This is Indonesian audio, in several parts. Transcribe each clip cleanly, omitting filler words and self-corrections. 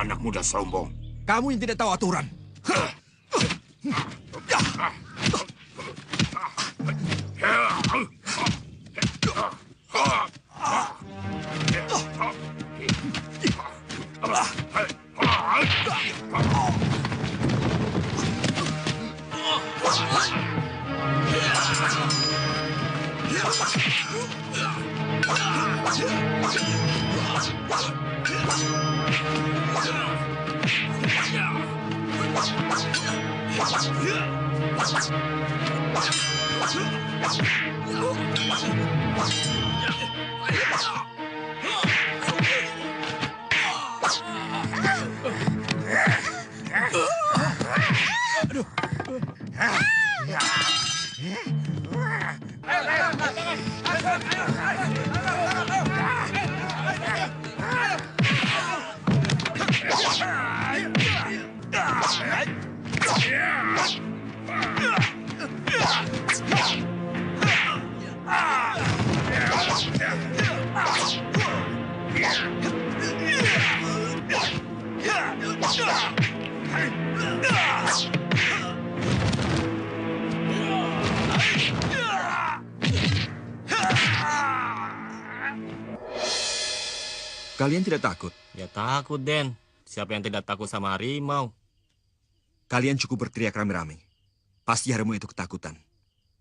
anak muda sombong. Kamu yang tidak tahu aturan. Kalian tidak takut? Ya takut, Den. Siapa yang tidak takut sama harimau? Kalian cukup berteriak rame-rame. Pasti harimau itu ketakutan.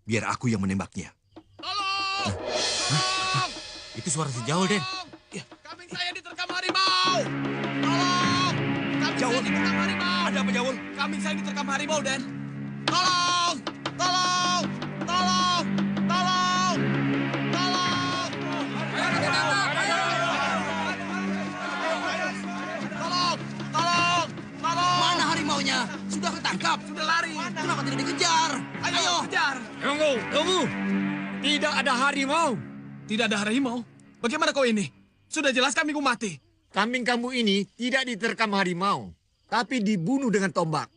Biar aku yang menembaknya. Tolong! Itu suara sejauh, Den. Kambing saya diterkam harimau! Tolong! Kambing Jaul. saya diterkam harimau! Ada apa, Jaul? Kambing saya diterkam harimau, Den. Tolong! Tolong! Tolong! Tolong! Tolong! Tolong! Tolong! Tolong! Mana harimaunya? Sudah ketangkap. Sudah lari. Kenapa tidak dikejar? Ayo, kejar. Tunggu. Tidak ada harimau. Tidak ada harimau. Bagaimana kau ini? Sudah jelas kambingku mati. Kambing kamu ini tidak diterkam harimau, tapi dibunuh dengan tombak.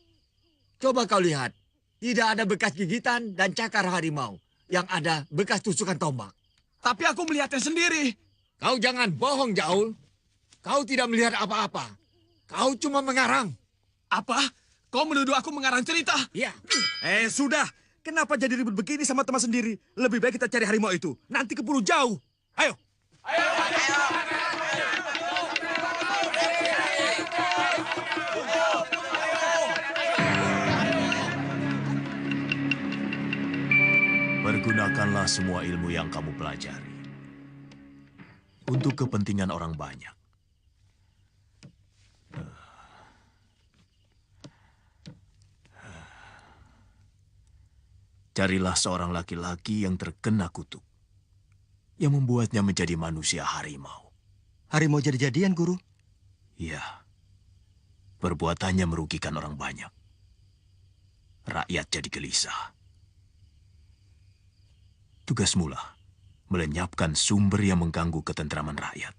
Coba kau lihat. Tidak ada bekas gigitan dan cakar harimau. Yang ada bekas tusukan tombak. Tapi aku melihatnya sendiri. Kau jangan bohong, Jaul. Kau tidak melihat apa-apa. Kau cuma mengarang. Apa? Kau menuduh aku mengarang cerita? Ya. Sudah. Kenapa jadi ribut begini sama teman sendiri? Lebih baik kita cari harimau itu. Nanti keburu jauh. Ayo. Pergunakanlah semua ilmu yang kamu pelajari untuk kepentingan orang banyak. Carilah seorang laki-laki yang terkena kutuk, yang membuatnya menjadi manusia harimau. Harimau jadi-jadian, Guru. Ya, perbuatannya merugikan orang banyak. Rakyat jadi gelisah. Tugasmulah melenyapkan sumber yang mengganggu ketentraman rakyat.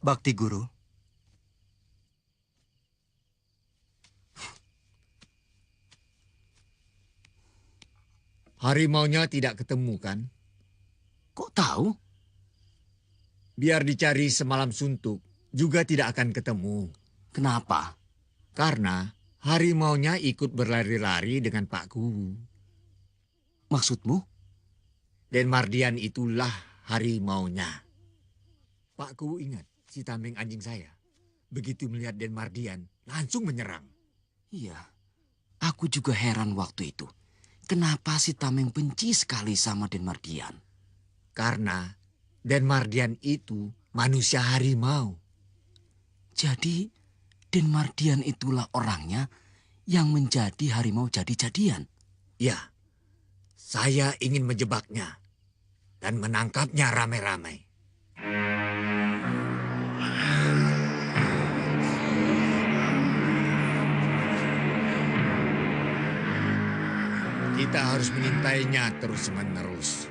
Bakti, Guru. Harimaunya tidak ketemu, kan? Kok tahu? Biar dicari semalam suntuk, juga tidak akan ketemu. Kenapa? Karena harimaunya ikut berlari-lari dengan Pak Guru. Maksudmu? Dan Mardian itulah harimaunya. Pak Guru ingat si Tameng anjing saya. Begitu melihat Den Mardian, langsung menyerang. Iya. Aku juga heran waktu itu. Kenapa si Tameng benci sekali sama Den Mardian? Karena Den Mardian itu manusia harimau. Jadi Den Mardian itulah orangnya yang menjadi harimau jadi-jadian. Ya, saya ingin menjebaknya dan menangkapnya rame-rame. Kita harus mengintainya terus-menerus.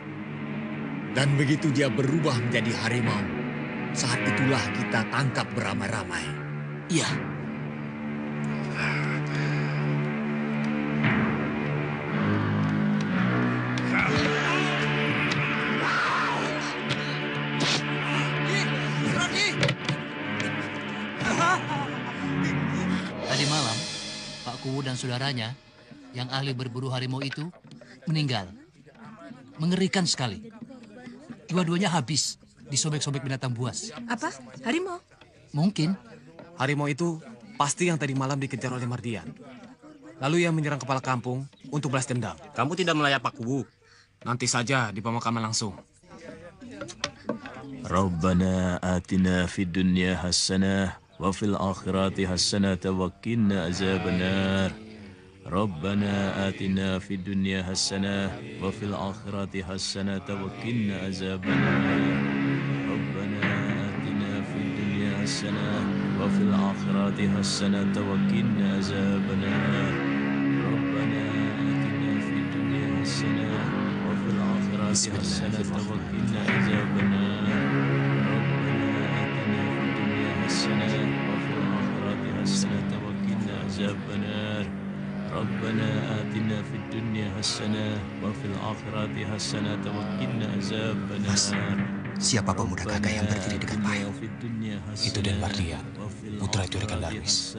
Dan begitu dia berubah menjadi harimau, saat itulah kita tangkap beramai-ramai. Iya. dan saudaranya yang ahli berburu harimau itu meninggal. Mengerikan sekali. Dua-duanya habis disobek-sobek binatang buas. Apa? Harimau? Mungkin. Harimau itu pasti yang tadi malam dikejar oleh Mardian. Lalu ia menyerang kepala kampung untuk balas dendam. Kamu tidak melayat Pak Kubu. Nanti saja di pemakaman langsung. Rabbana atina fid dunya hasanah wa fil akhirati hasanah wa qina azabannar. Rabbana atina fid dunya hasanah wa fil akhirati hasanah wa qina azabannar. Rabbana atina fid dunya hasanah wa fil akhirati hasanah wa qina azabannar. Rabbana atina fid dunya hasanah wa fil akhirati hasanah wa qina azabannar. ربنا آتنا في الدنيا حسنة وفي الآخرة حسنة وقنا عذاب النار. Mas, siapa pemuda gagah yang berdiri dekat Payung? Itu Den Mardian, putra Juragan Darwis.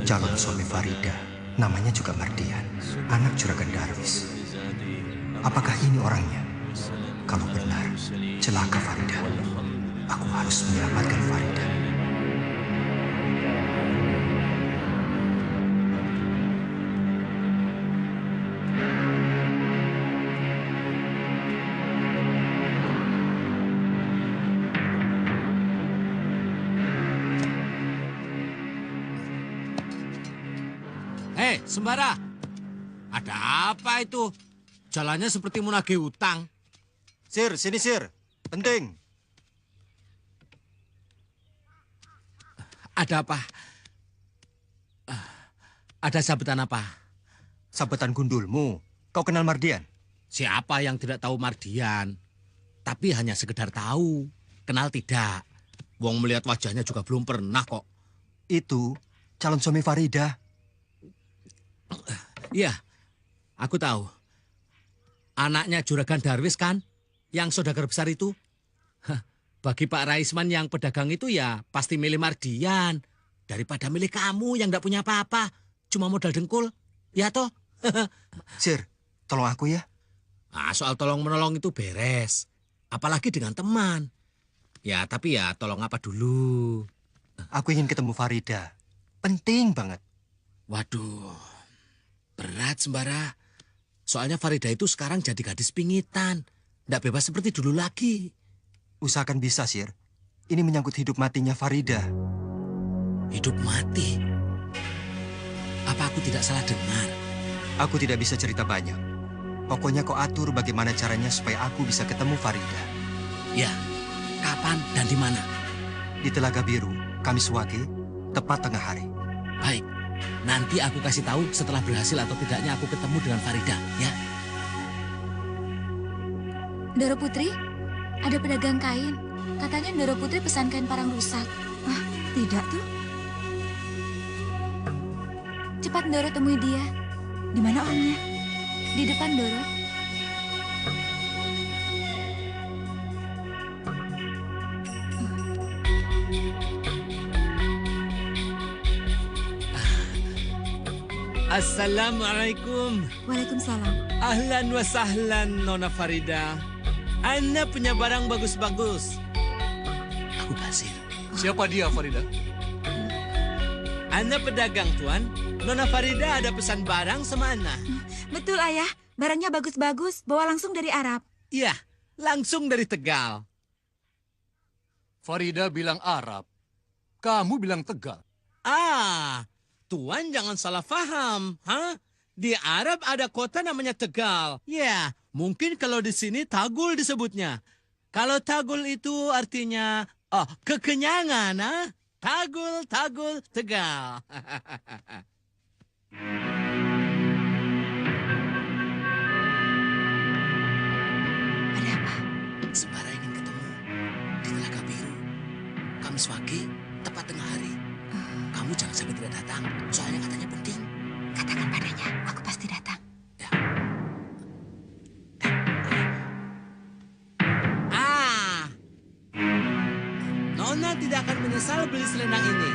Calon suami Farida, namanya juga Mardian, anak Juragan Darwis. Apakah ini orangnya? Kalau benar, celaka Farida. Aku harus menyelamatkan Farida. Hei, Sembara. Ada apa itu? Jalannya seperti menagih utang. Sir, sini Sir. Penting. Ada apa? Ada sabetan apa? Sabetan gundulmu. Kau kenal Mardian? Siapa yang tidak tahu Mardian? Tapi hanya sekedar tahu. Kenal tidak. Wong melihat wajahnya juga belum pernah kok. Itu calon suami Farida. Iya, aku tahu. Anaknya Juragan Darwis kan? Yang saudagar besar itu. Bagi Pak Raisman yang pedagang itu ya pasti milih Mardian. Daripada milih kamu yang gak punya apa-apa. Cuma modal dengkul. Ya toh? Sir, tolong aku ya. Nah, soal tolong-menolong itu beres. Apalagi dengan teman. Ya, tapi ya tolong apa dulu. Aku ingin ketemu Farida. Penting banget. Waduh, berat Sembara. Soalnya Farida itu sekarang jadi gadis pingitan. Nggak bebas seperti dulu lagi. Usahakan bisa, Sir. Ini menyangkut hidup matinya Farida. Hidup mati? Apa aku tidak salah dengar? Aku tidak bisa cerita banyak. Pokoknya kau atur bagaimana caranya supaya aku bisa ketemu Farida. Ya, kapan dan di mana? Di Telaga Biru, Kamis Wage, tepat tengah hari. Baik, nanti aku kasih tahu setelah berhasil atau tidaknya aku ketemu dengan Farida, ya. Doro Putri, ada pedagang kain. Katanya Doro Putri pesan kain parang rusak. Ah, tidak tuh. Cepat Doro temui dia. Di mana orangnya? Di depan Doro. Assalamualaikum. Waalaikumsalam. Ahlan wa sahlan, Nona Farida. Anda punya barang bagus-bagus. Aku Basir. Siapa dia, Farida? Anda pedagang, Tuan. Nona Farida ada pesan barang sama Anda. Betul, Ayah. Barangnya bagus-bagus. Bawa langsung dari Arab. Iya, langsung dari Tegal. Farida bilang Arab. Kamu bilang Tegal. Ah, Tuan jangan salah paham. Di Arab ada kota namanya Tegal. Ya, mungkin kalau di sini Tagul disebutnya. Kalau Tagul itu artinya kekenyangan. Tagul, Tagul, Tegal. Ada apa? Sembara ingin ketemu di Telaga Biru. Kamis pagi, tepat tengah hari. Kamu jangan sampai tidak datang, soalnya katanya penting. Katakan padanya, aku pasti datang. Ya. Nona tidak akan menyesal beli selendang ini.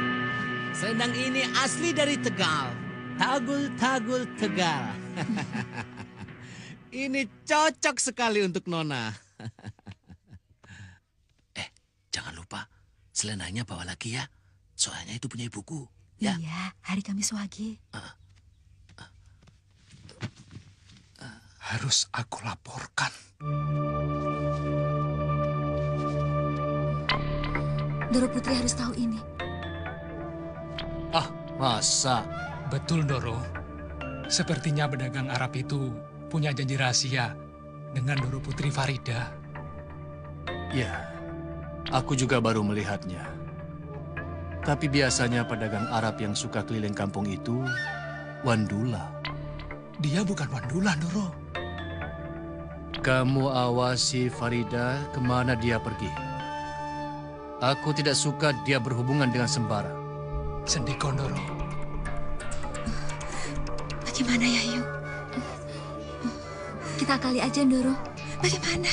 Selendang ini asli dari Tegal. Tagul-tagul Tegal. Ini cocok sekali untuk Nona. Jangan lupa, selenanya bawa lagi ya. Soalnya itu punya ibuku. Ya. Iya, hari Kamis Wage. Harus aku laporkan. Doro Putri harus tahu ini. Masa? Betul, Doro. Sepertinya pedagang Arab itu punya janji rahasia dengan Doro Putri Farida. Ya, aku juga baru melihatnya. Tapi biasanya pedagang Arab yang suka keliling kampung itu Wandula. Dia bukan Wandula, Doro. Kamu awasi Farida kemana dia pergi. Aku tidak suka dia berhubungan dengan sembara. Sendikon, Doro. Bagaimana ya, Yu? Kita akali aja, Doro. Bagaimana?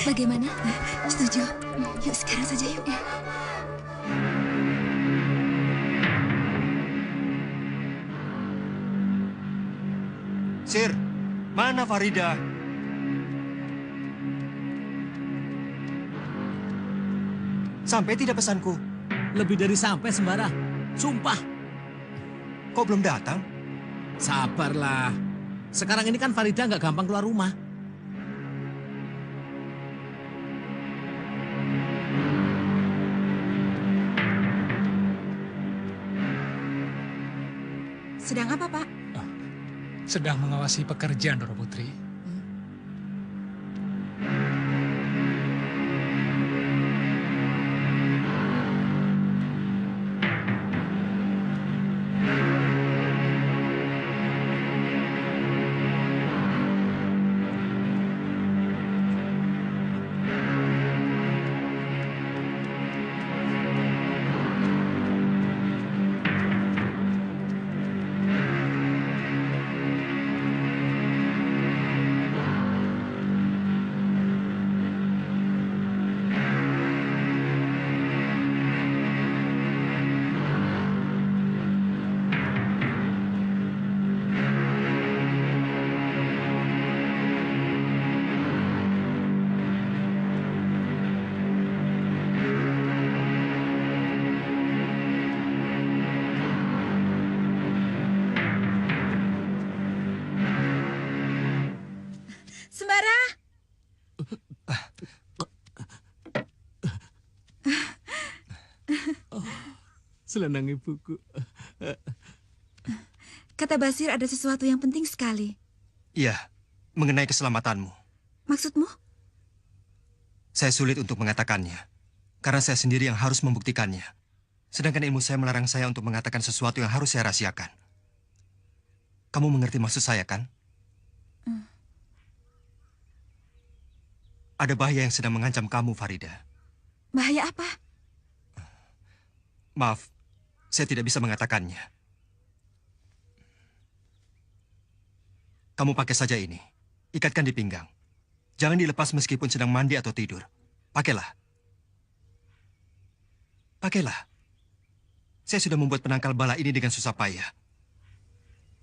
Bagaimana? Setuju. Yuk sekarang saja yuk. Sir, mana Farida? Sampai tidak pesanku? Lebih dari sampai sembara. Sumpah. Kok belum datang? Sabarlah. Sekarang ini kan Farida nggak gampang keluar rumah. Sedang apa, Pak? Sedang mengawasi pekerjaan, Doro Putri. Sembara! Selendang ibuku. Kata Basir ada sesuatu yang penting sekali. Iya, mengenai keselamatanmu. Maksudmu? Saya sulit untuk mengatakannya, karena saya sendiri yang harus membuktikannya. Sedangkan ilmu saya melarang saya untuk mengatakan sesuatu yang harus saya rahasiakan. Kamu mengerti maksud saya, kan? Ada bahaya yang sedang mengancam kamu, Farida. Bahaya apa? Maaf, saya tidak bisa mengatakannya. Kamu pakai saja ini. Ikatkan di pinggang. Jangan dilepas meskipun sedang mandi atau tidur. Pakailah. Pakailah. Saya sudah membuat penangkal bala ini dengan susah payah.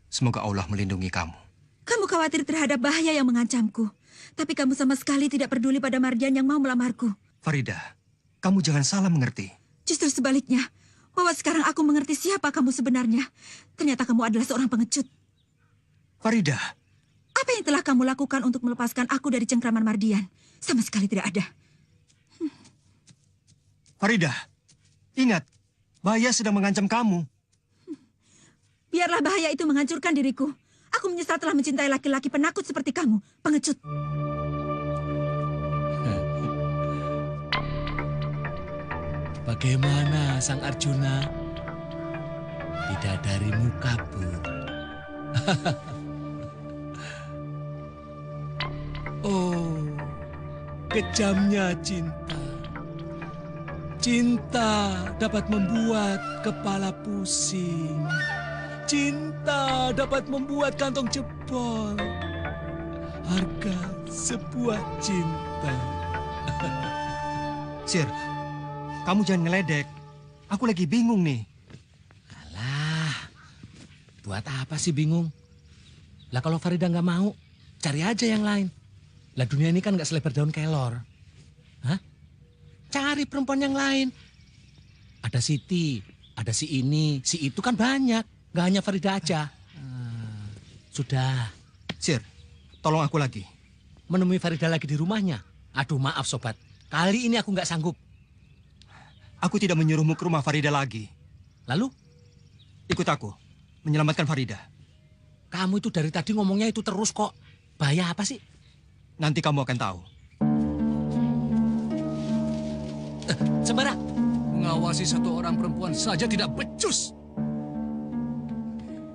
Semoga Allah melindungi kamu. Kamu khawatir terhadap bahaya yang mengancamku. Tapi kamu sama sekali tidak peduli pada Mardian yang mau melamarku. Farida, kamu jangan salah mengerti. Justru sebaliknya, bahwa sekarang aku mengerti siapa kamu sebenarnya. Ternyata kamu adalah seorang pengecut. Farida. Apa yang telah kamu lakukan untuk melepaskan aku dari cengkraman Mardian? Sama sekali tidak ada. Farida, ingat, bahaya sedang mengancam kamu. Biarlah bahaya itu menghancurkan diriku. Aku menyesal telah mencintai laki-laki penakut seperti kamu, pengecut. Bagaimana Sang Arjuna? Bidadarimu kabur. Oh, kejamnya cinta. Cinta dapat membuat kepala pusing. Cinta dapat membuat kantong jebol. Harga sebuah cinta. Sir, Kamu jangan ngeledek. Aku lagi bingung nih. Alah, buat apa sih bingung? Lah kalau Farida nggak mau, cari aja yang lain. Lah dunia ini kan nggak selebar daun kelor. Hah? Cari perempuan yang lain. Ada Siti, ada si ini, si itu kan banyak. Nggak hanya Farida aja. Sudah. Sir, tolong aku lagi. Menemui Farida lagi di rumahnya? Aduh maaf sobat, kali ini aku nggak sanggup. Aku tidak menyuruhmu ke rumah Farida lagi. Lalu? Ikut aku, menyelamatkan Farida. Kamu itu dari tadi ngomongnya itu terus kok. Bahaya apa sih? Nanti kamu akan tahu. Sembara. Mengawasi satu orang perempuan saja tidak becus.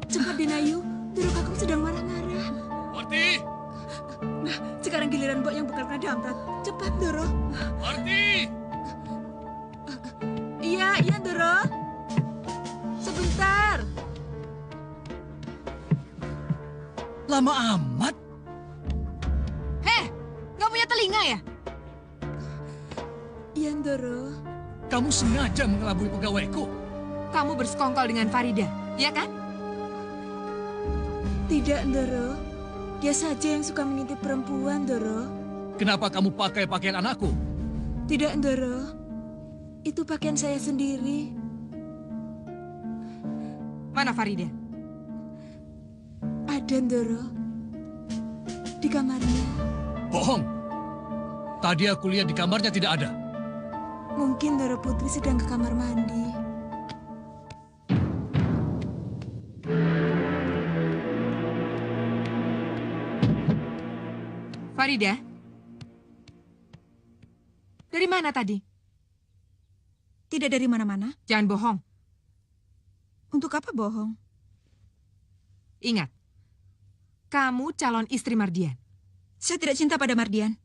Cepat Denayu, Doro Kakung sedang marah-marah. Marti! Nah, sekarang giliran Mbok yang bekal kena damprat. Cepat, Doro. Marti! Iya, Doro. Sebentar. Lama amat. Heh, nggak punya telinga ya? Iya, Doro. Kamu sengaja mengelabui pegawaiku. Kamu bersekongkol dengan Farida, ya kan? Tidak, Doro. Dia saja yang suka mengintip perempuan, Doro. Kenapa kamu pakai pakaian anakku? Tidak, Doro. Itu pakaian saya sendiri. Mana Farida? Ada, Doro. Di kamarnya. Bohong. Tadi aku lihat di kamarnya tidak ada. Mungkin Doro Putri sedang ke kamar mandi. Farida? Dari mana tadi? Tidak dari mana-mana. Jangan bohong. Untuk apa bohong? Ingat, kamu calon istri Mardian. Saya tidak cinta pada Mardian.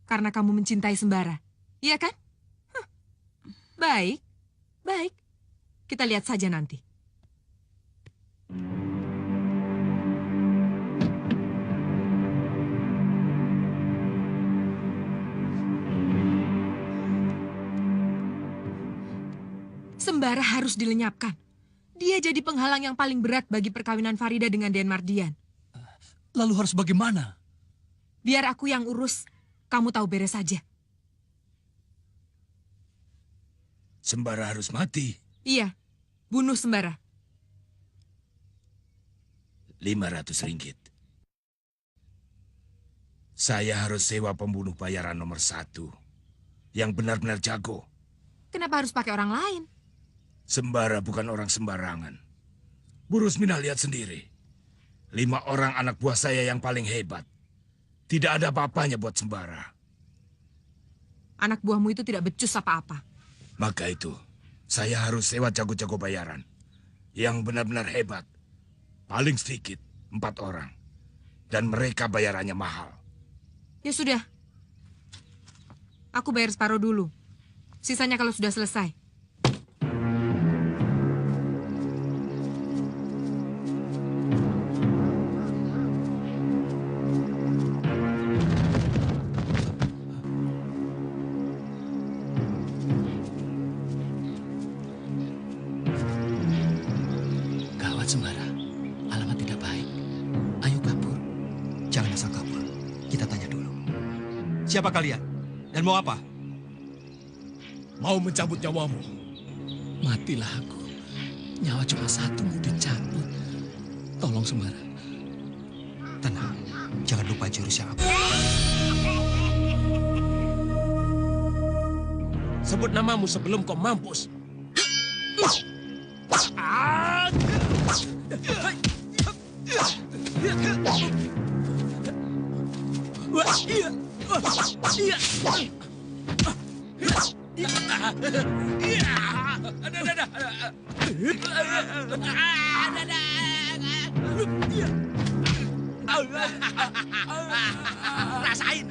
Karena kamu mencintai Sembara, iya kan? Baik, baik. Kita lihat saja nanti. Sembara harus dilenyapkan. Dia jadi penghalang yang paling berat bagi perkawinan Farida dengan Den Mardian. Lalu harus bagaimana? Biar aku yang urus. Kamu tahu beres saja. Sembara harus mati. Iya, bunuh Sembara. 500 ringgit. Saya harus sewa pembunuh bayaran nomor 1. Yang benar-benar jago. Kenapa harus pakai orang lain? Sembara bukan orang sembarangan. Bu Rusmina lihat sendiri. 5 orang anak buah saya yang paling hebat. Tidak ada apa-apanya buat Sembara. Anak buahmu itu tidak becus apa-apa. Maka itu, saya harus sewa jago-jago bayaran. Yang benar-benar hebat. Paling sedikit 4 orang. Dan mereka bayarannya mahal. Ya sudah. Aku bayar separuh dulu. Sisanya kalau sudah selesai. Sembara, alamat tidak baik. Ayo kabur. Jangan asal kabur. Kita tanya dulu. Siapa kalian? Dan mau apa? Mau mencabut nyawamu. Matilah aku. Nyawa cuma satu mau dicabut. Tolong Sembara. Tenang. Jangan lupa jurus yang apa. Sebut namamu sebelum kau mampus. Rasain.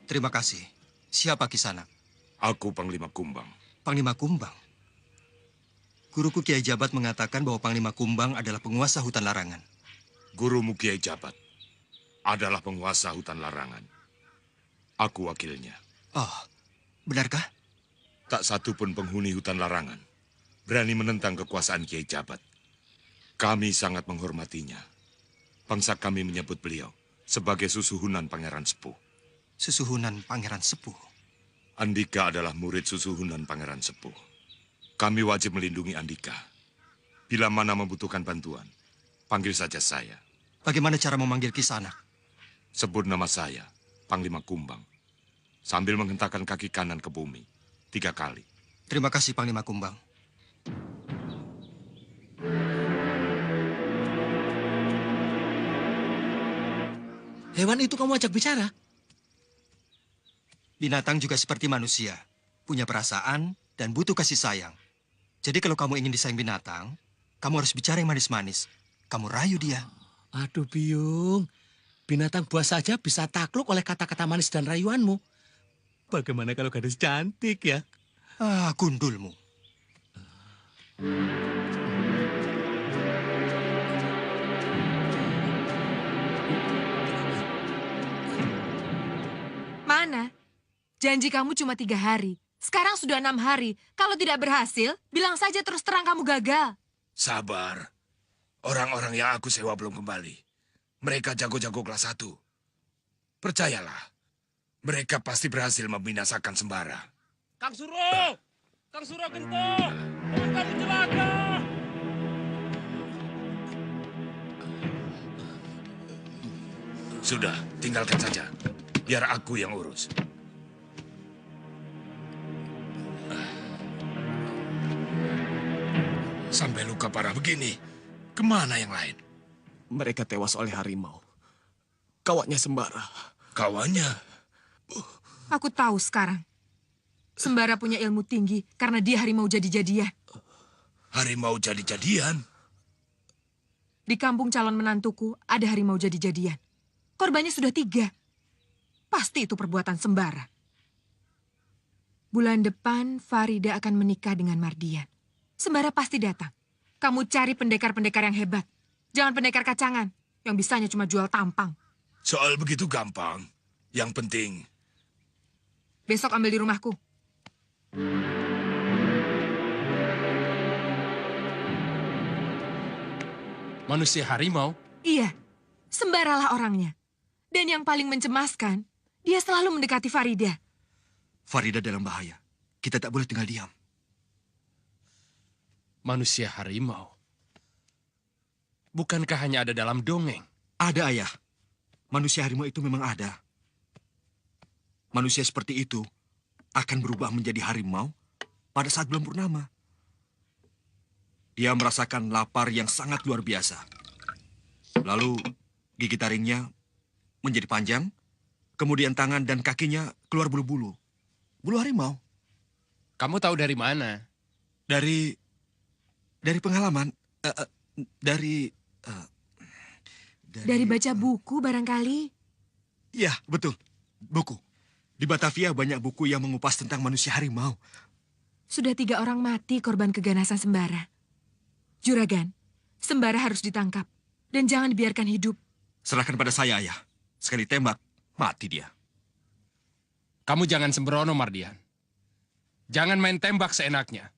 Terima kasih. Siapa Kisanak? Aku Panglima Kumbang. Panglima Kumbang? Guruku Kiai Jabat mengatakan bahwa Panglima Kumbang adalah penguasa hutan larangan. Gurumu Kiai Jabat adalah penguasa hutan larangan. Aku wakilnya. Oh, benarkah? Tak satu pun penghuni hutan larangan berani menentang kekuasaan Kiai Jabat. Kami sangat menghormatinya. Bangsa kami menyebut beliau sebagai susuhunan Pangeran Sepuh. Susuhunan Pangeran Sepuh? Andika adalah murid susuhunan Pangeran Sepuh. Kami wajib melindungi Andika. Bila mana membutuhkan bantuan, panggil saja saya. Bagaimana cara memanggil Kisanak? Sebut nama saya, Panglima Kumbang. Sambil menghentakkan kaki kanan ke bumi 3 kali. Terima kasih, Panglima Kumbang. Hewan itu kamu ajak bicara? Binatang juga seperti manusia, punya perasaan dan butuh kasih sayang. Jadi kalau kamu ingin disayang binatang, kamu harus bicara yang manis-manis. Kamu rayu dia. Aduh Biung, binatang buas saja bisa takluk oleh kata-kata manis dan rayuanmu. Bagaimana kalau gadis cantik ya? Ah, gundulmu. Mana? Janji kamu cuma 3 hari. Sekarang sudah 6 hari. Kalau tidak berhasil, bilang saja terus terang kamu gagal. Sabar. Orang-orang yang aku sewa belum kembali. Mereka jago-jago kelas 1. Percayalah. Mereka pasti berhasil membinasakan Sembara. Kang Suro! Kang Suro Gento! Teman kami celaka! Sudah, tinggalkan saja. Biar aku yang urus. Sampai luka parah begini, kemana yang lain? Mereka tewas oleh harimau. Kawannya Sembara. Kawannya? Aku tahu sekarang. Sembara punya ilmu tinggi karena dia harimau jadi-jadian. Harimau jadi-jadian? Di kampung calon menantuku ada harimau jadi-jadian. Korbannya sudah 3. Pasti itu perbuatan Sembara. Bulan depan Farida akan menikah dengan Mardian. Sembara pasti datang. Kamu cari pendekar-pendekar yang hebat. Jangan pendekar kacangan yang bisanya cuma jual tampang. Soal begitu gampang. Yang penting... Besok ambil di rumahku. Manusia harimau? Iya, Sembaralah orangnya. Dan yang paling mencemaskan, dia selalu mendekati Farida. Farida dalam bahaya. Kita tak boleh tinggal diam. Manusia harimau? Bukankah hanya ada dalam dongeng? Ada, Ayah. Manusia harimau itu memang ada. Manusia seperti itu akan berubah menjadi harimau pada saat bulan purnama. Dia merasakan lapar yang sangat luar biasa. Lalu gigi taringnya menjadi panjang, kemudian tangan dan kakinya keluar bulu-bulu. Bulu harimau. Kamu tahu dari mana? Dari pengalaman. Dari baca buku barangkali. Ya, betul. Buku. Di Batavia banyak buku yang mengupas tentang manusia harimau. Sudah 3 orang mati korban keganasan Sembara. Juragan, Sembara harus ditangkap. Dan jangan dibiarkan hidup. Serahkan pada saya, Ayah. Sekali tembak, mati dia. Kamu jangan sembrono, Mardian. Jangan main tembak seenaknya.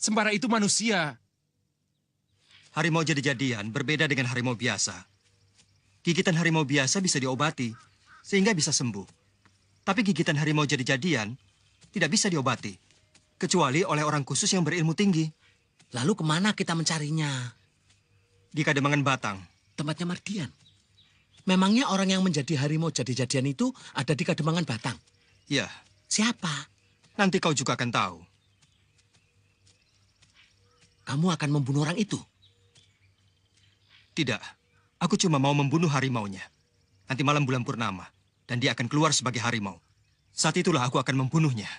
Sembara itu manusia. Harimau jadi-jadian berbeda dengan harimau biasa. Gigitan harimau biasa bisa diobati, sehingga bisa sembuh. Tapi gigitan harimau jadi-jadian tidak bisa diobati, kecuali oleh orang khusus yang berilmu tinggi. Lalu kemana kita mencarinya? Di Kademangan Batang. Tempatnya Mardian. Memangnya orang yang menjadi harimau jadi-jadian itu ada di Kademangan Batang? Ya. Siapa? Nanti kau juga akan tahu. Kamu akan membunuh orang itu? Tidak. Aku cuma mau membunuh harimaunya. Nanti malam bulan purnama. Dan dia akan keluar sebagai harimau. Saat itulah aku akan membunuhnya.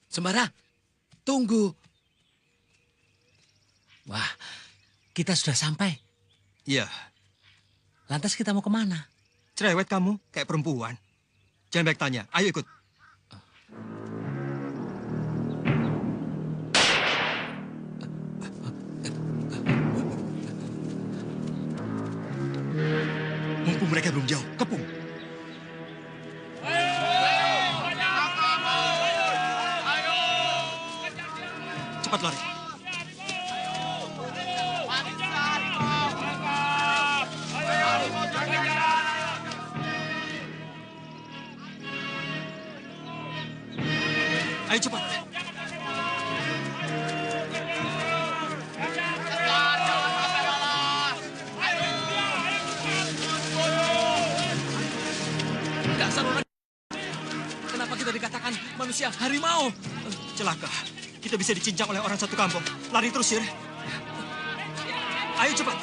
Sembara, tunggu. Wah, kita sudah sampai. Iya. Lantas kita mau kemana? Cerewet kamu, kayak perempuan. Jangan banyak tanya. Ayo ikut. Mumpung mereka belum jauh, kepung. Cepat lari. Ayo cepat. Dasar orang. Kenapa kita dikatakan manusia harimau? Celaka. Kita bisa dicincang oleh orang satu kampung. Lari terus, Sir. Ayo cepat.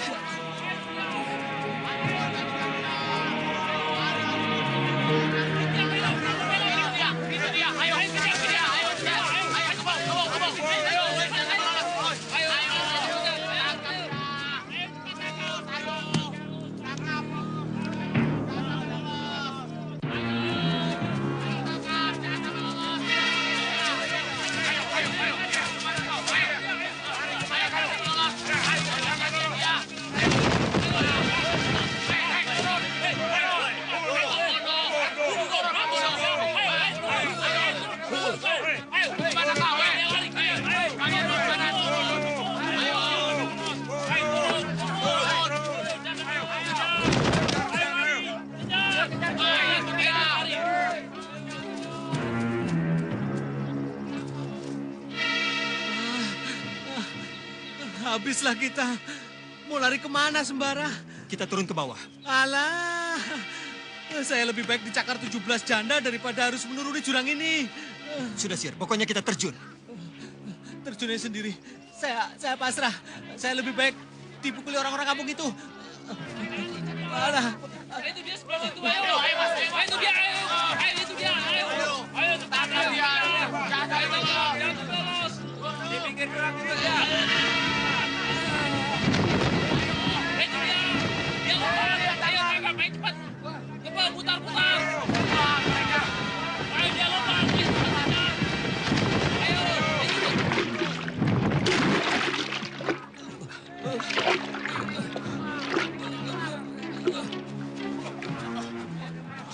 Habislah kita. Mau lari kemana, Sembara? Kita turun ke bawah. Alah, saya lebih baik dicakar 17 janda daripada harus menuruni jurang ini. Sudah, Sir. Pokoknya kita terjun. Terjunnya sendiri. Saya pasrah. Saya lebih baik dipukuli orang-orang kampung itu. Alah. Itu dia sebelah situ, ayo. Ayo, itu dia, ayo. Ayo, itu dia, ayo. Ayo, tetangga dia. Jangan terbelos. Di pinggir jurang itu dia. Itu dia. Dia lompat. Ayo, tangkap, ayo cepat. Cepat, putar-putar. Ayo, dia lompat. Ayo, cepat. Ayo, itu.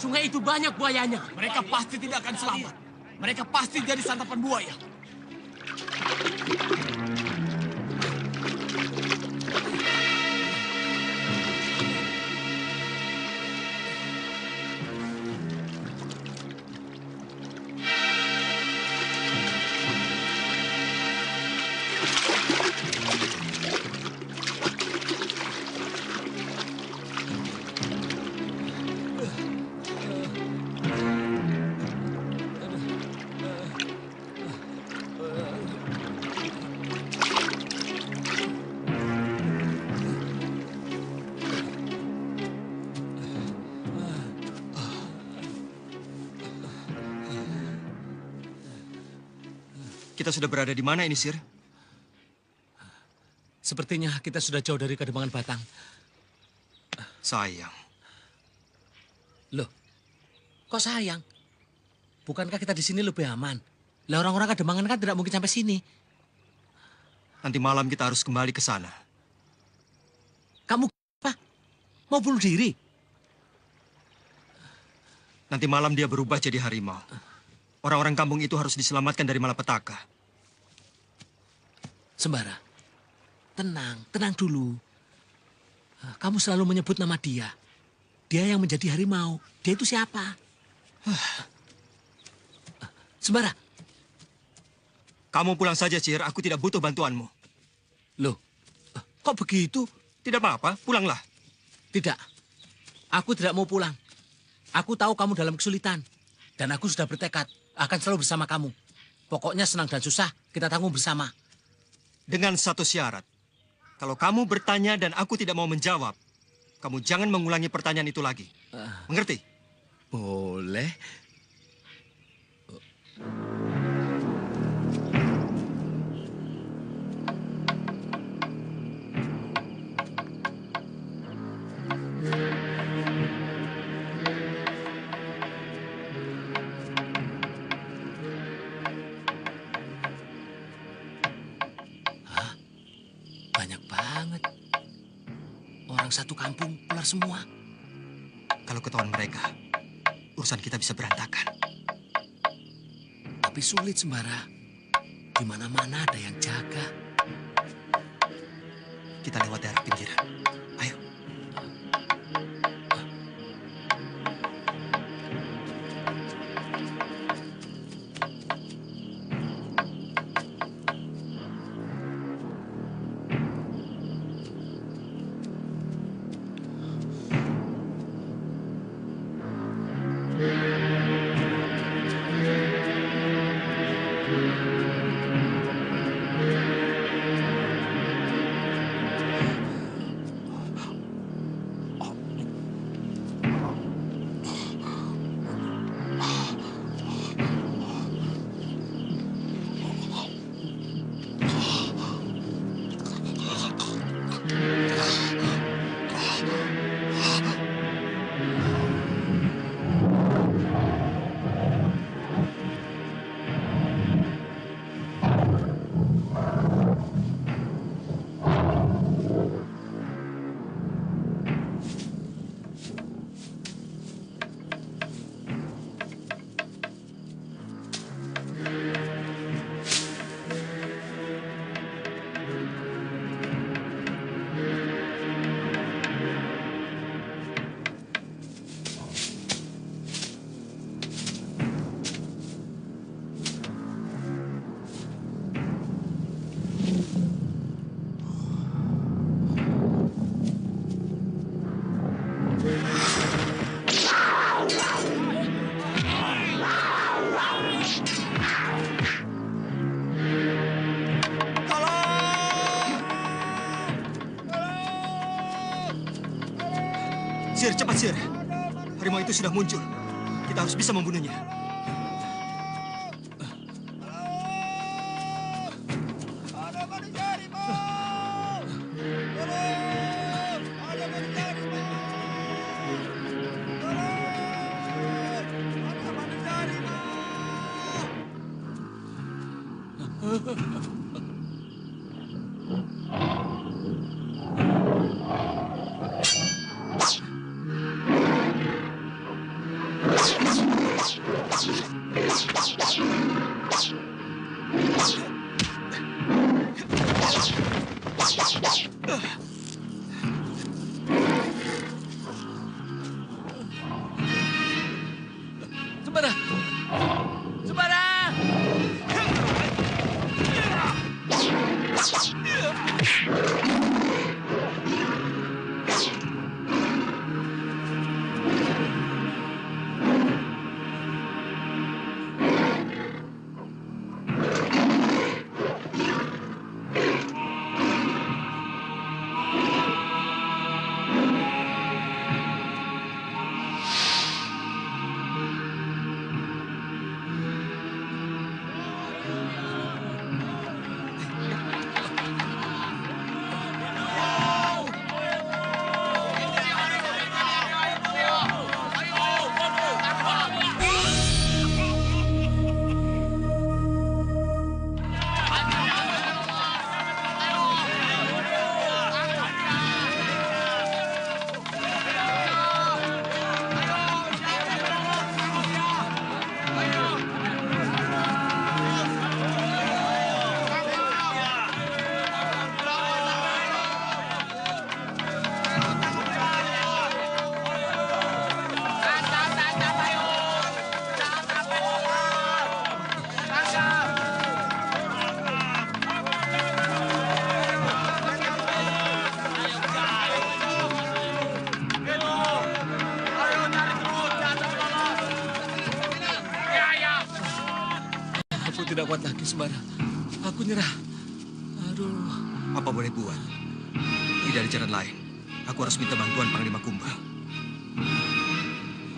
Sungai itu banyak buayanya. Mereka pasti tidak akan selamat. Mereka pasti jadi santapan buaya. Kita sudah berada di mana ini, Sir? Sepertinya kita sudah jauh dari Kademangan Batang. Sayang. Loh, kok sayang? Bukankah kita di sini lebih aman? Lah orang-orang Kademangan kan tidak mungkin sampai sini. Nanti malam kita harus kembali ke sana. Kamu apa? Mau bunuh diri? Nanti malam dia berubah jadi harimau. Orang-orang kampung itu harus diselamatkan dari malapetaka. Sembara, tenang dulu. Kamu selalu menyebut nama dia. Dia yang menjadi harimau. Dia itu siapa? Sembara. Kamu pulang saja, Cir. Aku tidak butuh bantuanmu. Loh, kok begitu? Tidak apa-apa, pulanglah. Tidak, aku tidak mau pulang. Aku tahu kamu dalam kesulitan. Dan aku sudah bertekad akan selalu bersama kamu. Pokoknya senang dan susah, kita tanggung bersama. Dengan satu syarat. Kalau kamu bertanya dan aku tidak mau menjawab, kamu jangan mengulangi pertanyaan itu lagi. Mengerti? Boleh. Banyak banget. Orang satu kampung ular semua. Kalau ketahuan mereka, urusan kita bisa berantakan. Tapi sulit, Sembara. Di mana-mana ada yang jaga. Kita lewat daerah pinggiran. Ayo. Sir, cepat, Sir. Harimau itu sudah muncul. Kita harus bisa membunuhnya. Sembara! Sembara! kuat lagi, Sembara. Aku nyerah. Aduh. Apa boleh buat? Tidak ada jalan lain. Aku harus minta bantuan Panglima Kumbang.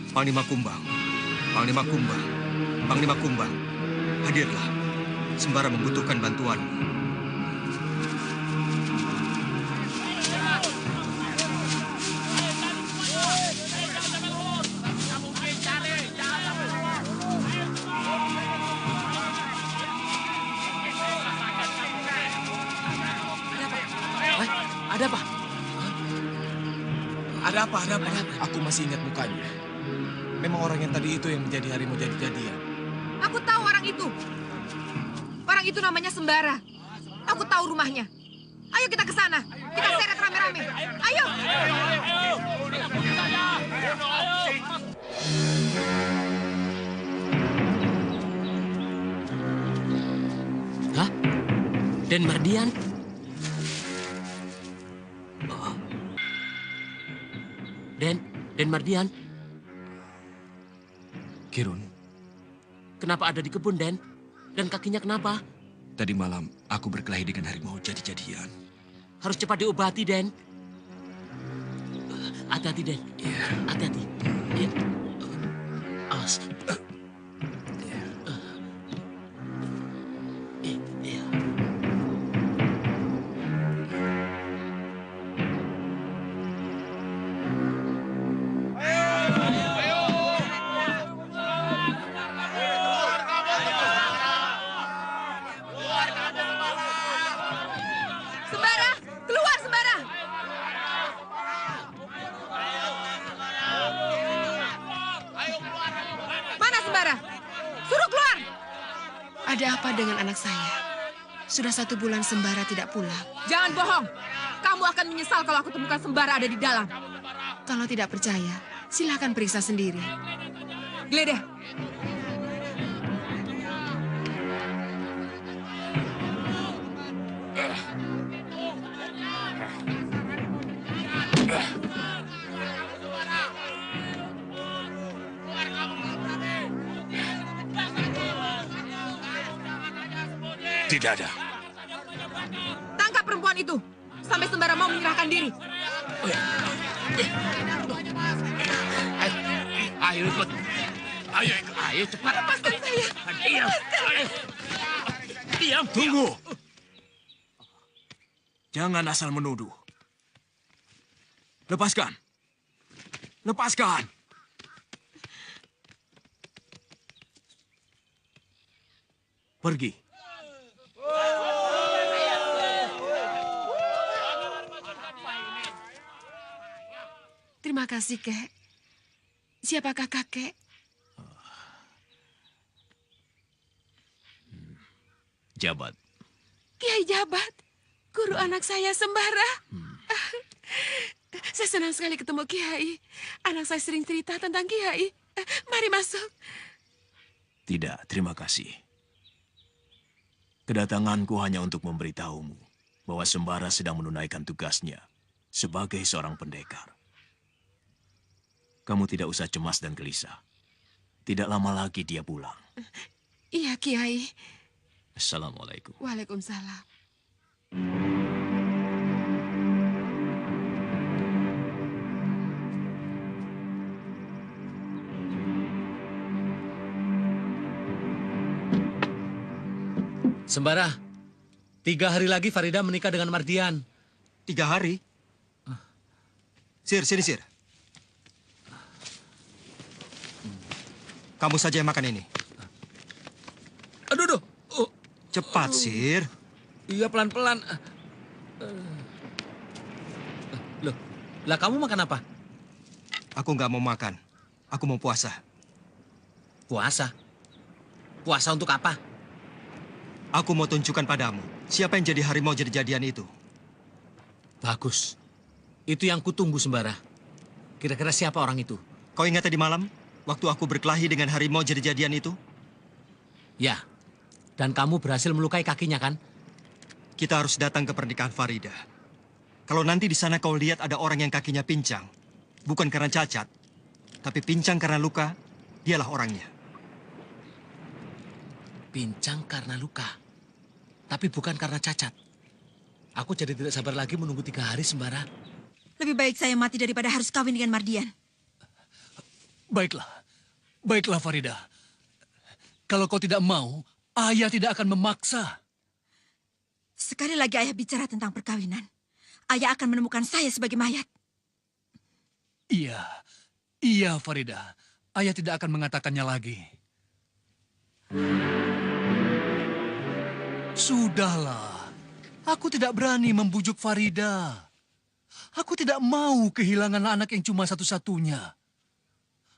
Panglima Kumbang. Panglima Kumbang. Panglima Kumbang. Hadirlah. Sembara membutuhkan bantuanmu. Ada apa? Ada apa? Aku masih ingat mukanya. Memang orang yang tadi itu yang menjadi harimau jadi-jadian. Aku tahu orang itu. Orang itu namanya Sembara. Aku tahu rumahnya. Ayo kita ke sana. Kita seret rame-rame. Ayo. Hah? Den Mardian? Den Mardian? Kirun, Kenapa ada di kebun, Den? Dan kakinya kenapa? tadi malam aku berkelahi dengan harimau jadi-jadian. Harus cepat diobati, Den. Hati-hati, Den. Hati-hati. Ya. Awas. Sembara, keluar Sembara. Mana Sembara? Suruh keluar. Ada apa dengan anak saya? Sudah 1 bulan Sembara tidak pulang. Jangan bohong. Kamu akan menyesal kalau aku temukan Sembara ada di dalam. Kalau tidak percaya, silakan periksa sendiri. Geledah. Tidak ada. Tangkap perempuan itu. Sampai Sembara mau menyerahkan diri. Ayo ikut. Ayo cepat. Lepaskan saya. Diam. Diam. Tunggu. Jangan asal menuduh. Lepaskan. Lepaskan. Pergi. Terima kasih, Kek. Siapakah kakek? Jabat. Kiai Jabat. Guru anak saya Sembara. Saya senang sekali ketemu Kiai. Anak saya sering cerita tentang Kiai. Mari masuk. Tidak, terima kasih. Kedatanganku hanya untuk memberitahumu bahwa Sembara sedang menunaikan tugasnya sebagai seorang pendekar. Kamu tidak usah cemas dan gelisah. Tidak lama lagi dia pulang. Iya, Kiai. Assalamualaikum. Waalaikumsalam. Sembara, 3 hari lagi Farida menikah dengan Mardian. 3 hari? Sir, sini, Sir. Kamu saja yang makan ini. Aduh. Cepat, Sir. Iya, pelan-pelan. Loh, lah kamu makan apa? Aku nggak mau makan. Aku mau puasa. Puasa? Puasa untuk apa? Aku mau tunjukkan padamu siapa yang jadi harimau jadi-jadian itu. Bagus. Itu yang kutunggu, Sembara. Kira-kira siapa orang itu? Kau ingat tadi malam, waktu aku berkelahi dengan harimau jadi-jadian itu? Ya. Dan kamu berhasil melukai kakinya, kan? Kita harus datang ke pernikahan Farida. Kalau nanti di sana kau lihat ada orang yang kakinya pincang, bukan karena cacat, tapi pincang karena luka, dialah orangnya. Pincang karena luka. Tapi bukan karena cacat. Aku jadi tidak sabar lagi menunggu 3 hari, Sembara. Lebih baik saya mati daripada harus kawin dengan Mardian. Baiklah. Baiklah, Farida. Kalau kau tidak mau, ayah tidak akan memaksa. Sekali lagi ayah bicara tentang perkawinan, ayah akan menemukan saya sebagai mayat. Iya, Farida. Ayah tidak akan mengatakannya lagi. Sudahlah. Aku tidak berani membujuk Farida. Aku tidak mau kehilangan anak yang cuma satu-satunya.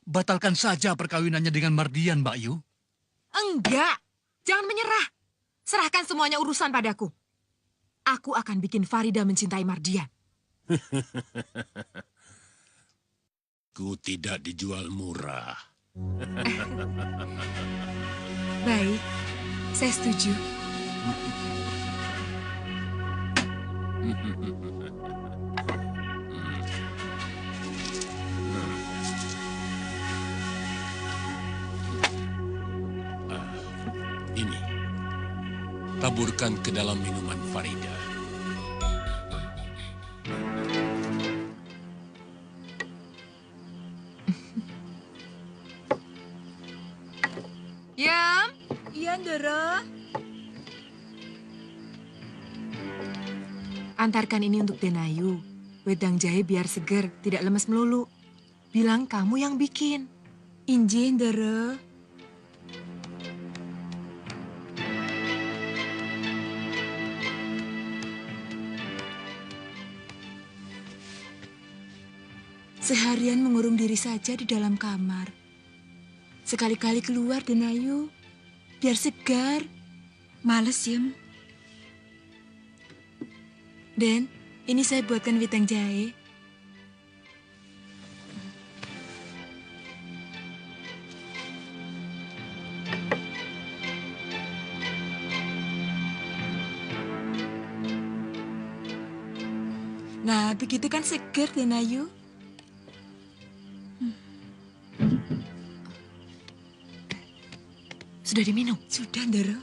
Batalkan saja perkawinannya dengan Mardian, Mbak Yu. Enggak. Jangan menyerah. Serahkan semuanya urusan padaku. Aku akan bikin Farida mencintai Mardian. Ku tidak dijual murah. Baik, saya setuju. Ini, taburkan ke dalam minuman Farida. Yam? Iya, Ndara. Antarkan ini untuk Denayu. Wedang jahe biar seger, tidak lemes melulu. Bilang kamu yang bikin. Injih, Ndara. Seharian mengurung diri saja di dalam kamar. Sekali-kali keluar, Denayu. Biar segar. Males, Yem. Den, ini saya buatkan wedang jahe. Nah, begitu kan segar, Denayu. Sudah diminum? Sudah, Ndara.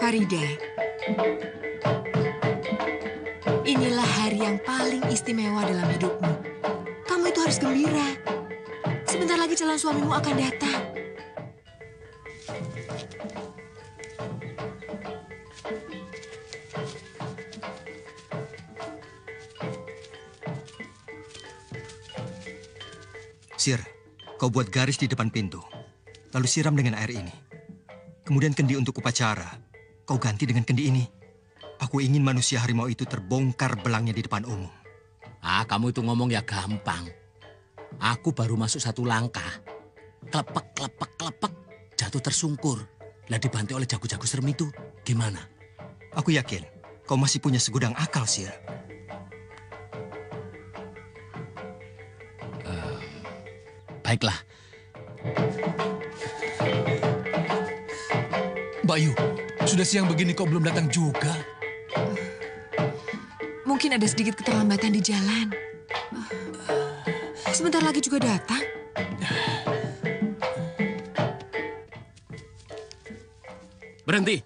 Farida, inilah hari yang paling istimewa dalam hidupmu. Kamu itu harus gembira. Sebentar lagi calon suamimu akan datang. Sir, kau buat garis di depan pintu, lalu siram dengan air ini. Kemudian kendi untuk upacara, kau ganti dengan kendi ini. Aku ingin manusia harimau itu terbongkar belangnya di depan umum. Ah, kamu itu ngomong ya gampang. Aku baru masuk satu langkah. Klepek, klepek, klepek. Jatuh tersungkur. Lah dibantai oleh jago-jago serem itu. Gimana? Aku yakin kau masih punya segudang akal, Sir. Baiklah. Bayu, sudah siang begini kok belum datang juga? Mungkin ada sedikit keterlambatan di jalan. Sebentar lagi juga datang. Berhenti.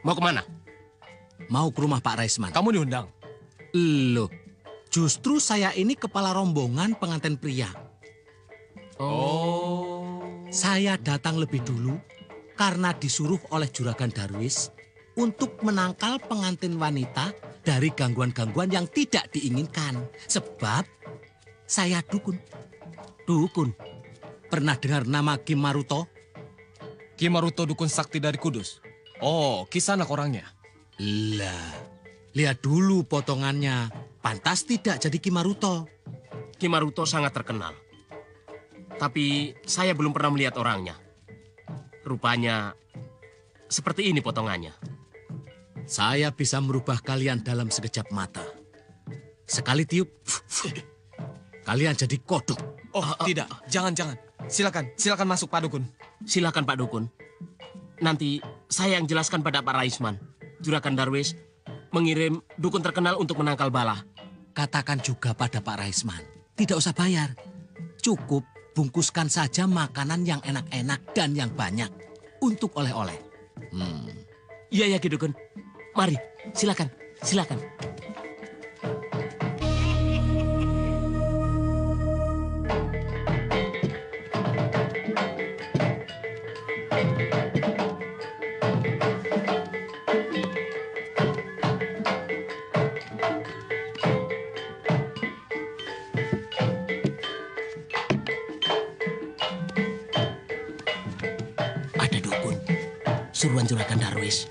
Mau kemana? Mau ke rumah Pak Raisman. Kamu diundang? Loh, justru saya ini kepala rombongan pengantin pria. Oh. Saya datang lebih dulu karena disuruh oleh Juragan Darwis untuk menangkal pengantin wanita dari gangguan-gangguan yang tidak diinginkan. Sebab saya dukun. Dukun. Pernah dengar nama Ki Maruto? Ki Maruto dukun sakti dari Kudus. Oh, Kisanak orangnya. Lah, lihat dulu potongannya. Pantas tidak jadi Ki Maruto. Ki Maruto sangat terkenal. Tapi saya belum pernah melihat orangnya. Rupanya seperti ini potongannya. Saya bisa merubah kalian dalam sekejap mata. Sekali tiup, kalian jadi kodok. Oh, tidak. Jangan. Silakan masuk Pak Dukun. Silakan Pak Dukun. Nanti saya yang jelaskan pada Pak Raisman. Juragan Darwis mengirim dukun terkenal untuk menangkal bala. Katakan juga pada Pak Raisman. Tidak usah bayar. Cukup bungkuskan saja makanan yang enak-enak dan yang banyak untuk oleh-oleh. Iya, Ki Dukun. Mari, silakan. Ada dukun, suruhan Juragan Darwis.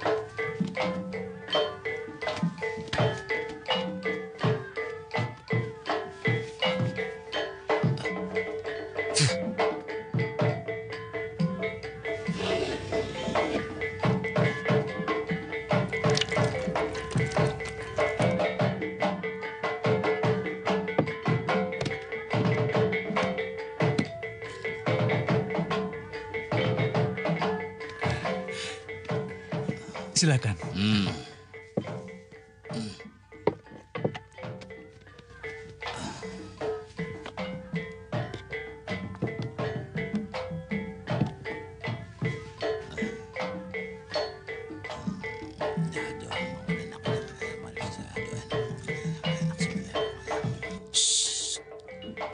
Silakan.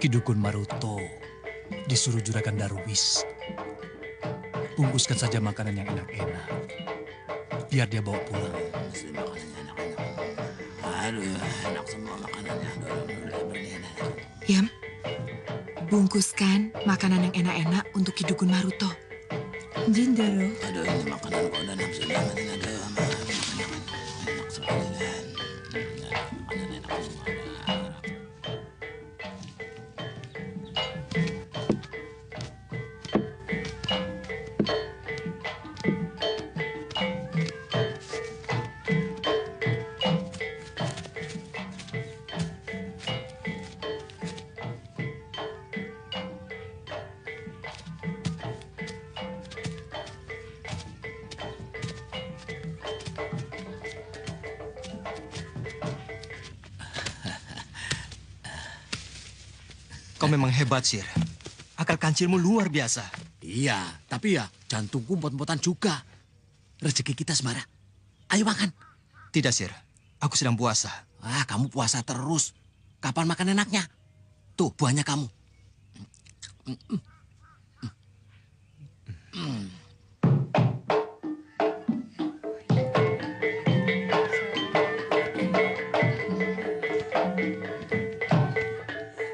Ki Dukun Maruto disuruh Juragan Darwis. Bungkuskan saja makanan yang enak-enak. Biar dia bawa pulang. Aduh, enak semua makanannya. Yam, bungkuskan makanan yang enak-enak untuk Ki Dukun Maruto. Jindaro. Aduh, ini makanan kok udah nafsu banget. Aduh, enak sekali. Makanan enak semua. Kau memang hebat, Sir. Akal kancilmu luar biasa. Iya, tapi ya jantungku empot-empotan juga. Rezeki kita semara. Ayo makan. Tidak, Sir. Aku sedang puasa. Kamu puasa terus. Kapan makan enaknya? Tuh, buahnya kamu.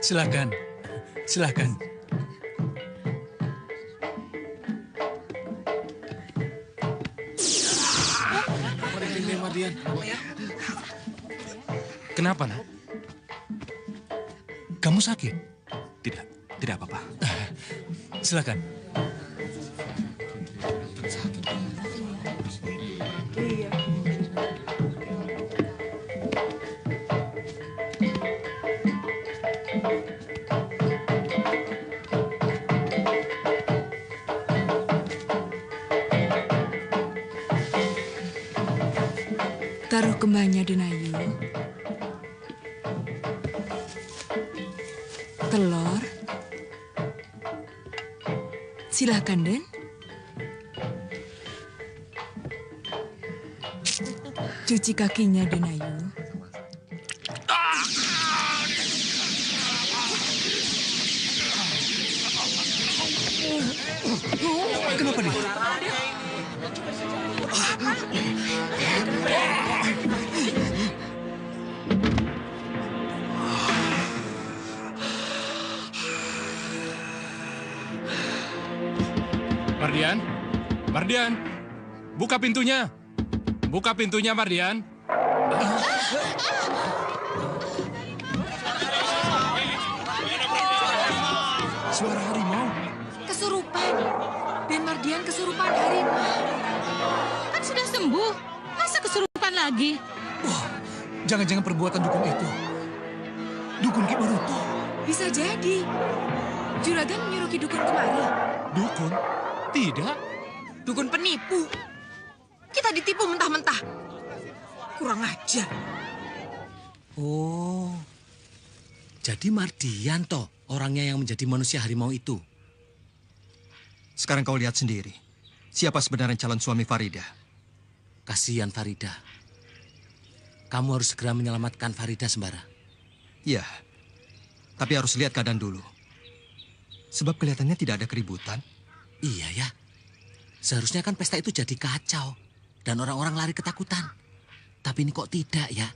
Silakan. Silakan. Kenapa, nak? Kamu sakit? Tidak apa-apa. Silakan. Taruh kembangnya, Denayu. Telur. Silakan, Den. Cuci kakinya, Denayu. Kenapa nih? Mardian, Mardian, buka pintunya. Buka pintunya, Mardian. Suara harimau. Kesurupan. Den Mardian kesurupan harimau. Kan sudah sembuh. Masa kesurupan lagi? Wah, jangan-jangan perbuatan dukun itu. Dukun Ki Maruto. Bisa jadi. Juragan menyuruh Ki Dukun kemari. Dukun? Tidak. Dukun penipu. Kita ditipu mentah-mentah. Kurang ajar. Oh, jadi Mardian toh orangnya yang menjadi manusia harimau itu. Sekarang kau lihat sendiri. Siapa sebenarnya calon suami Farida? Kasihan Farida. Kamu harus segera menyelamatkan Farida, Sembara. Iya, tapi harus lihat keadaan dulu. Sebab kelihatannya tidak ada keributan. Iya ya. Seharusnya kan pesta itu jadi kacau. Dan orang-orang lari ketakutan. Tapi ini kok tidak ya?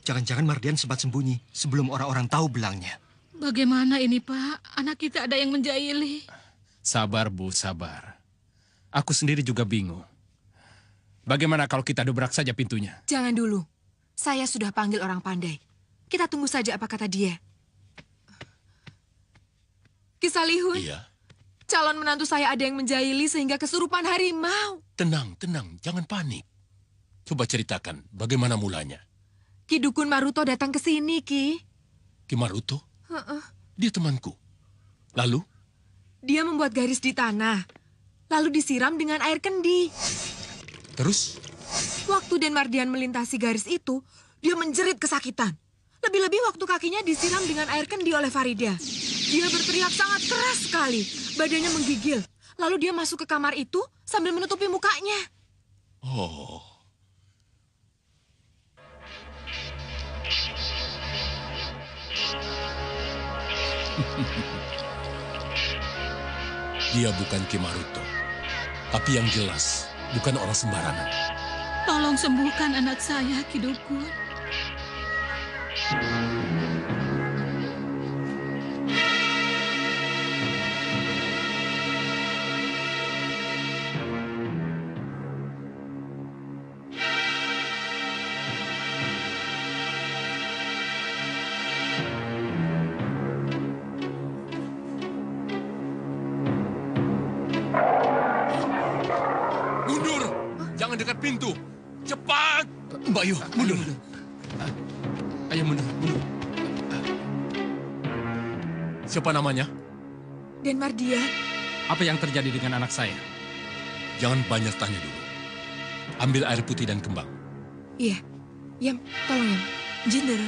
Jangan-jangan Mardian sempat sembunyi sebelum orang-orang tahu belangnya. Bagaimana ini, Pak? Anak kita ada yang menjahili. Sabar, Bu, sabar. Aku sendiri juga bingung. Bagaimana kalau kita dobrak saja pintunya? Jangan dulu. Saya sudah panggil orang pandai. Kita tunggu saja apa kata dia. Ki Salihun. Iya. Calon menantu saya ada yang menjahili sehingga kesurupan harimau. Tenang, tenang. Jangan panik. Coba ceritakan bagaimana mulanya. Ki Dukun Maruto datang ke sini, Ki. Ki Maruto? Dia temanku. Lalu? Dia membuat garis di tanah. Lalu disiram dengan air kendi. Terus? Waktu Den Mardian melintasi garis itu, dia menjerit kesakitan. Lebih-lebih waktu kakinya disiram dengan air kendi oleh Farida. Dia berteriak sangat keras sekali. Badannya menggigil. Lalu dia masuk ke kamar itu sambil menutupi mukanya. Oh. Dia bukan Ki Maruto. Tapi yang jelas, bukan orang sembarangan. Tolong sembuhkan anak saya, Ki Dukun. Mundur! Jangan dekat pintu. Cepat! Mbak Yu, mundur. Ayo mundur, mundur. Siapa namanya? Den Mardian. Apa yang terjadi dengan anak saya? Jangan banyak tanya dulu. Ambil air putih dan kembang. Iya. Yam, tolong Yam. Jinder.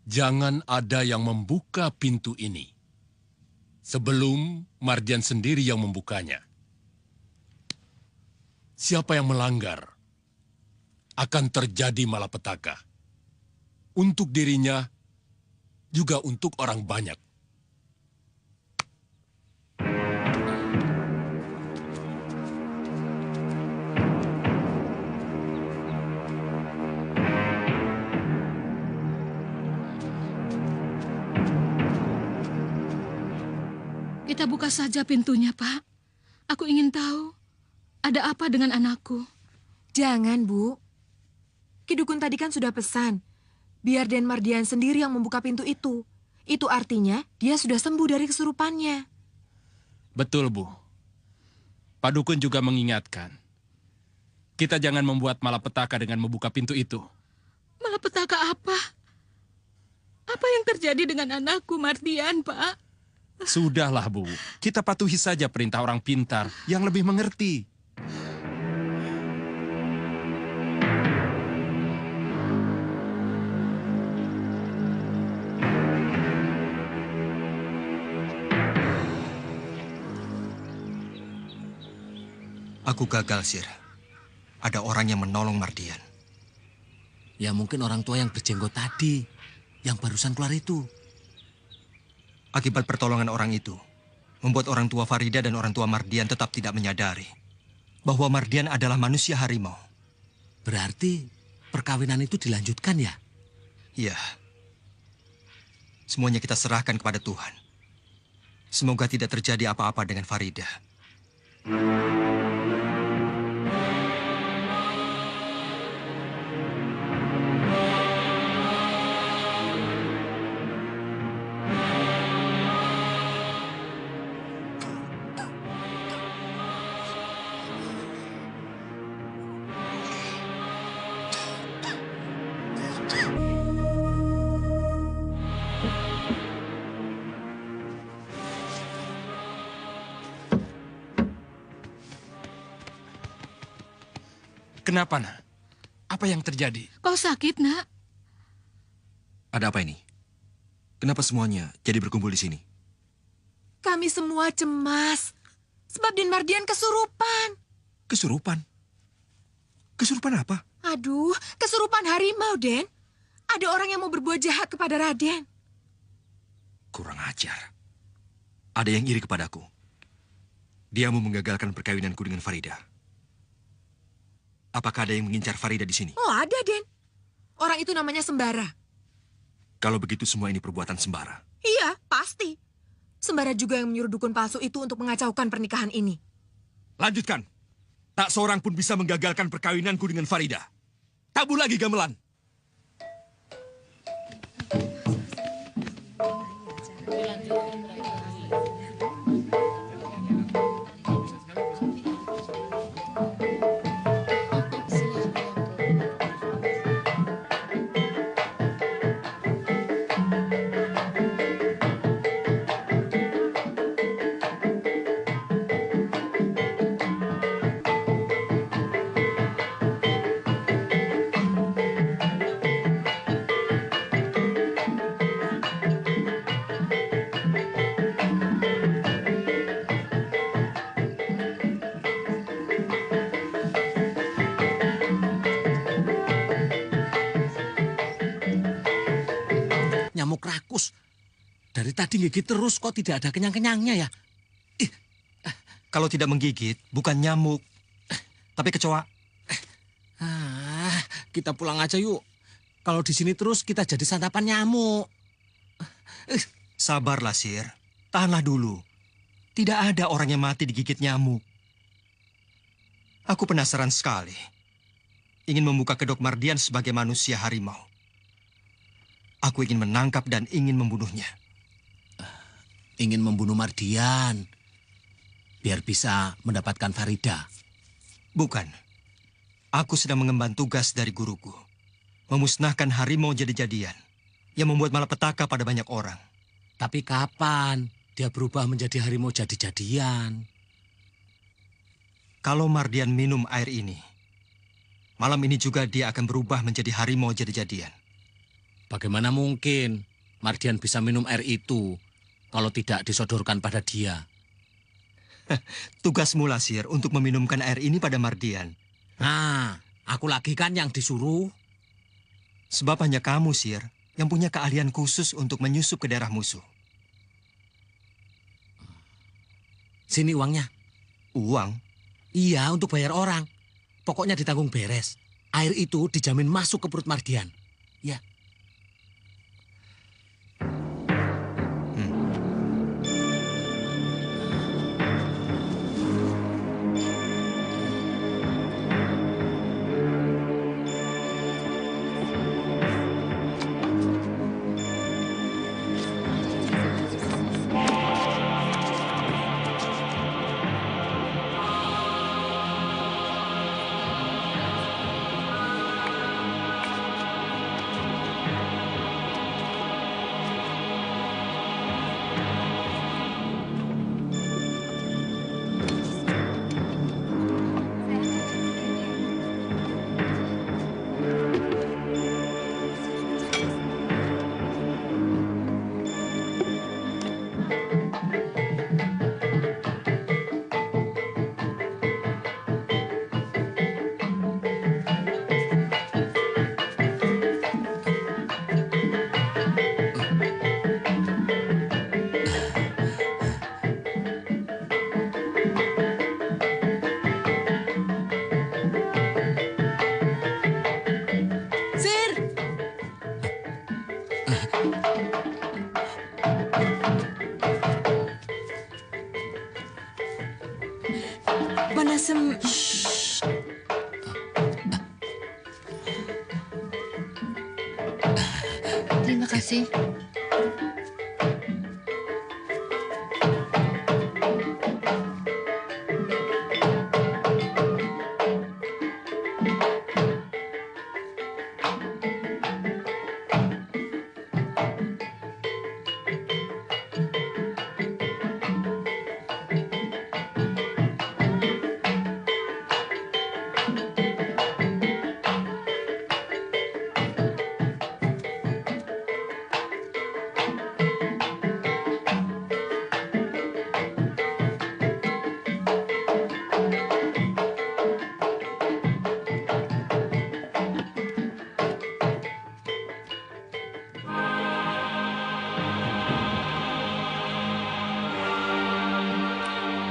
Jangan ada yang membuka pintu ini sebelum Mardian sendiri yang membukanya. Siapa yang melanggar akan terjadi malapetaka. Untuk dirinya, juga untuk orang banyak. Kita buka saja pintunya, Pak. Aku ingin tahu ada apa dengan anakku. Jangan, Bu. Ki Dukun tadi kan sudah pesan. Biar Den Mardian sendiri yang membuka pintu itu. Itu artinya dia sudah sembuh dari kesurupannya. Betul, Bu. Pak Dukun juga mengingatkan. Kita jangan membuat malapetaka dengan membuka pintu itu. Malapetaka apa? Apa yang terjadi dengan anakku, Mardian, Pak? Sudahlah, Bu. Kita patuhi saja perintah orang pintar yang lebih mengerti. Aku gagal, Sir. Ada orang yang menolong Mardian. Ya mungkin orang tua yang berjenggot tadi, yang barusan keluar itu. Akibat pertolongan orang itu, membuat orang tua Farida dan orang tua Mardian tetap tidak menyadari bahwa Mardian adalah manusia harimau. Berarti perkawinan itu dilanjutkan ya? Iya. Semuanya kita serahkan kepada Tuhan. Semoga tidak terjadi apa-apa dengan Farida. Kenapa, Nak? Apa yang terjadi? Kau sakit, Nak? Ada apa ini? Kenapa semuanya jadi berkumpul di sini? Kami semua cemas. Sebab Den Mardian kesurupan. Kesurupan? Kesurupan apa? Aduh, kesurupan harimau, Den. Ada orang yang mau berbuat jahat kepada Raden. Kurang ajar. Ada yang iri kepadaku. Dia mau menggagalkan perkawinanku dengan Farida. Apakah ada yang mengincar Farida di sini? Oh, ada, Den. Orang itu namanya Sembara. Kalau begitu semua ini perbuatan Sembara. Iya, pasti. Sembara juga yang menyuruh dukun palsu itu untuk mengacaukan pernikahan ini. Lanjutkan. Tak seorang pun bisa menggagalkan perkawinanku dengan Farida. Tabu lagi gamelan. Nyamuk rakus. Dari tadi gigit terus kok tidak ada kenyang-kenyangnya ya? Kalau tidak menggigit, bukan nyamuk, tapi kecoa. Kita pulang aja yuk. Kalau di sini terus kita jadi santapan nyamuk. Sabarlah, Sir. Tahanlah dulu. Tidak ada orang yang mati digigit nyamuk. Aku penasaran sekali. Ingin membuka kedok Mardian sebagai manusia harimau. Aku ingin menangkap dan ingin membunuhnya. Ingin membunuh Mardian. Biar bisa mendapatkan Farida. Bukan. Aku sedang mengemban tugas dari guruku. Memusnahkan harimau jadi-jadian. Yang membuat malapetaka pada banyak orang. Tapi kapan dia berubah menjadi harimau jadi-jadian? Kalau Mardian minum air ini, malam ini juga dia akan berubah menjadi harimau jadi-jadian. Bagaimana mungkin Mardian bisa minum air itu kalau tidak disodorkan pada dia? Tugasmu lah, Sir, untuk meminumkan air ini pada Mardian. Nah, aku lagi kan yang disuruh. Sebab hanya kamu, Sir, yang punya keahlian khusus untuk menyusup ke daerah musuh. Sini uangnya. Uang? Iya, untuk bayar orang. Pokoknya ditanggung beres. Air itu dijamin masuk ke perut Mardian. Ya. Manasem. Terima kasih.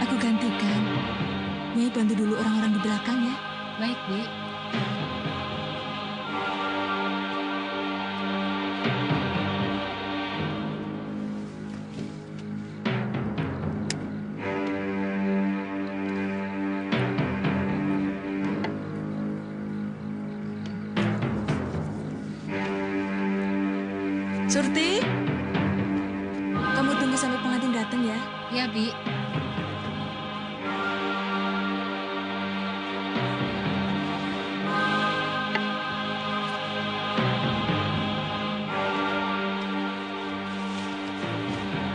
Aku gantikan. Nyai bantu dulu orang-orang di belakang ya. Baik, Bi. Surti, kamu tunggu sampai pengantin datang ya. Ya, Bi.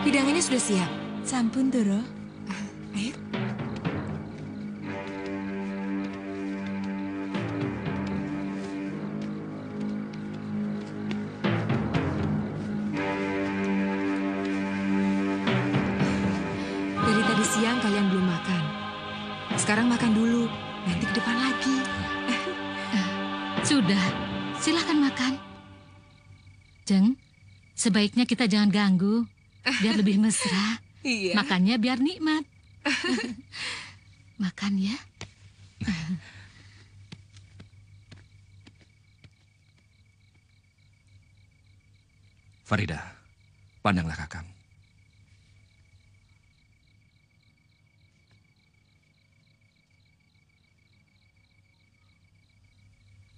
Hidangannya sudah siap. Sampun, Doro. Ayo. Dari tadi siang kalian belum makan. Sekarang makan dulu. Nanti ke depan lagi. Sudah, silahkan makan. Jeng, sebaiknya kita jangan ganggu. Biar lebih mesra. Iya. Makannya biar nikmat. Makan ya. Farida, pandanglah Kakang.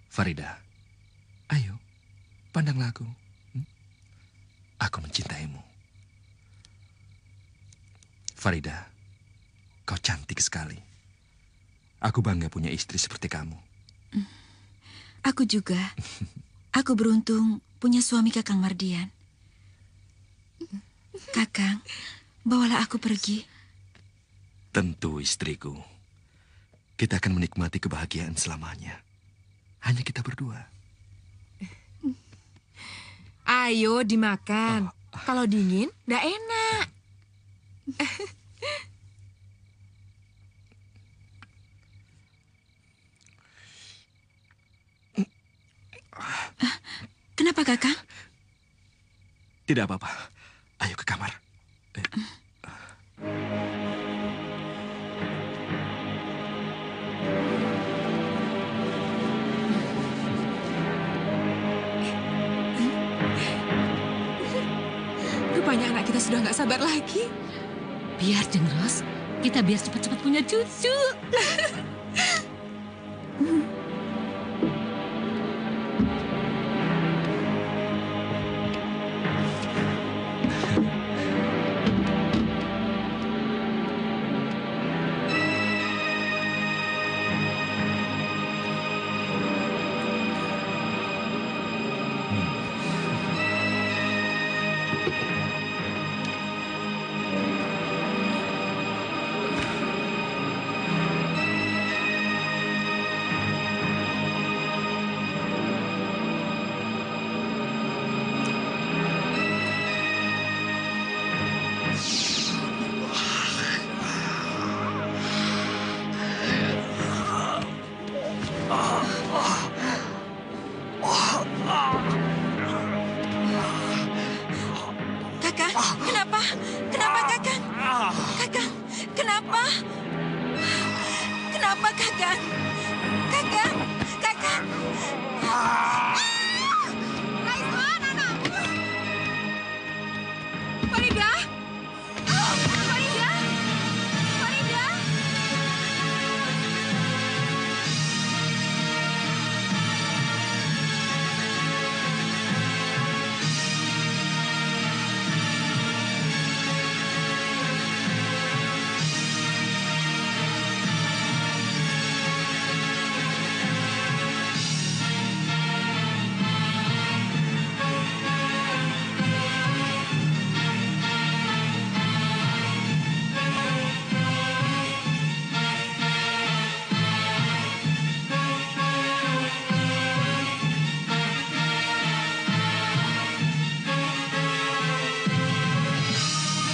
Farida, ayo, pandanglah aku. Aku mencintaimu. Farida, kau cantik sekali. Aku bangga punya istri seperti kamu. Aku juga. Aku beruntung punya suami Kakang Mardian. Kakang, bawalah aku pergi. Tentu istriku. Kita akan menikmati kebahagiaan selamanya. Hanya kita berdua. Ayo dimakan. Kalau dingin, nggak enak. Kenapa, Kakang? Tidak apa-apa. Ayo ke kamar. Rupanya anak kita sudah nggak sabar lagi. Biar, Jeng Ros. Kita biar cepat-cepat punya cucu.